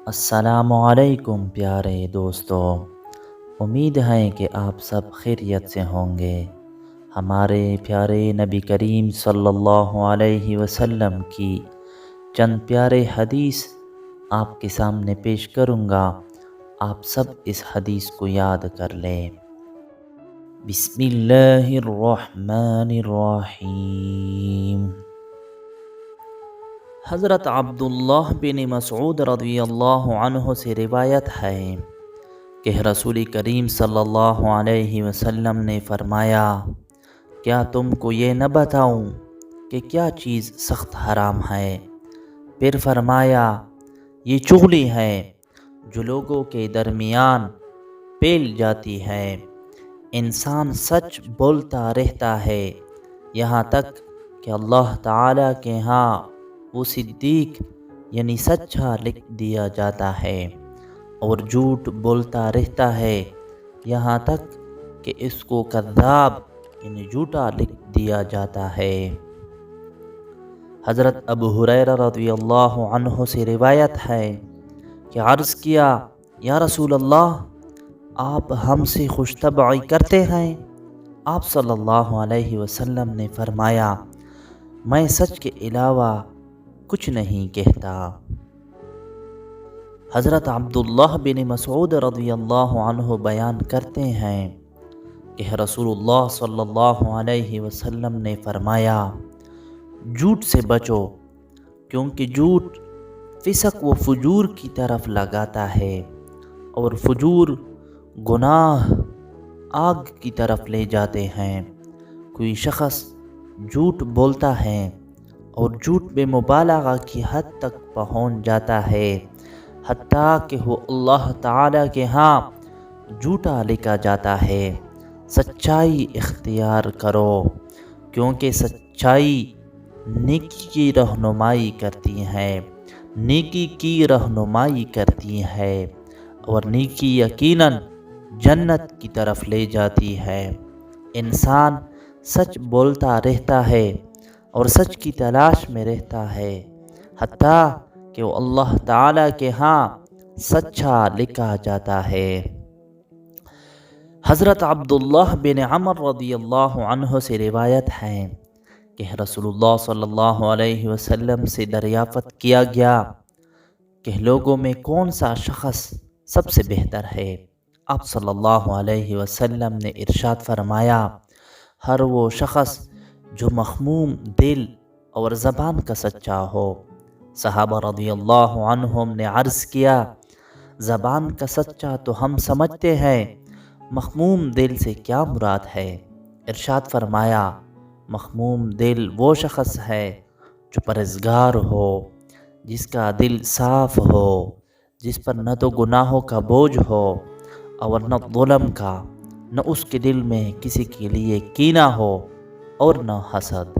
السلام علیکم پیارے دوستو، امید ہے کہ آپ سب خیریت سے ہوں گے۔ ہمارے پیارے نبی کریم صلی اللہ علیہ وسلم کی چند پیارے حدیث آپ کے سامنے پیش کروں گا، آپ سب اس حدیث کو یاد کر لیں۔ بسم اللہ الرحمن الرحیم۔ حضرت عبداللہ بن مسعود رضی اللہ عنہ سے روایت ہے کہ رسول کریم صلی اللہ علیہ وسلم نے فرمایا، کیا تم کو یہ نہ بتاؤں کہ کیا چیز سخت حرام ہے؟ پھر فرمایا، یہ چغلی ہے جو لوگوں کے درمیان پھیل جاتی ہے۔ انسان سچ بولتا رہتا ہے یہاں تک کہ اللہ تعالیٰ کے ہاں وہ صدیق یعنی سچا لکھ دیا جاتا ہے، اور جھوٹ بولتا رہتا ہے یہاں تک کہ اس کو کذاب یعنی جھوٹا لکھ دیا جاتا ہے۔ حضرت ابو ہریرہ رضی اللہ عنہ سے روایت ہے کہ عرض کیا، یا رسول اللہ، آپ ہم سے خوش طبعی کرتے ہیں؟ آپ صلی اللہ علیہ وسلم نے فرمایا، میں سچ کے علاوہ کچھ نہیں کہتا۔ حضرت عبداللہ بن مسعود رضی اللہ عنہ بیان کرتے ہیں کہ رسول اللہ صلی اللہ علیہ وسلم نے فرمایا، جھوٹ سے بچو، کیونکہ جھوٹ فسق و فجور کی طرف لگاتا ہے، اور فجور گناہ آگ کی طرف لے جاتے ہیں۔ کوئی شخص جھوٹ بولتا ہے اور جھوٹ بے مبالغہ کی حد تک پہنچ جاتا ہے، حتیٰ کہ وہ اللہ تعالیٰ کے ہاں جھوٹا لکھا جاتا ہے۔ سچائی اختیار کرو، کیونکہ سچائی نیکی کی رہنمائی کرتی ہے، نیکی کی رہنمائی کرتی ہے، اور نیکی یقیناً جنت کی طرف لے جاتی ہے۔ انسان سچ بولتا رہتا ہے اور سچ کی تلاش میں رہتا ہے، حتیٰ کہ وہ اللہ تعالیٰ کے ہاں سچا لکھا جاتا ہے۔ حضرت عبداللہ بن عمر رضی اللہ عنہ سے روایت ہے کہ رسول اللہ صلی اللہ علیہ وسلم سے دریافت کیا گیا کہ لوگوں میں کون سا شخص سب سے بہتر ہے؟ آپ صلی اللہ علیہ وسلم نے ارشاد فرمایا، ہر وہ شخص جو مخموم دل اور زبان کا سچا ہو۔ صحابہ رضی اللہ عنہم نے عرض کیا، زبان کا سچا تو ہم سمجھتے ہیں، مخموم دل سے کیا مراد ہے؟ ارشاد فرمایا، مخموم دل وہ شخص ہے جو پرہیزگار ہو، جس کا دل صاف ہو، جس پر نہ تو گناہوں کا بوجھ ہو اور نہ ظلم کا، نہ اس کے دل میں کسی کے لیے کینہ ہو اور نہ حسد۔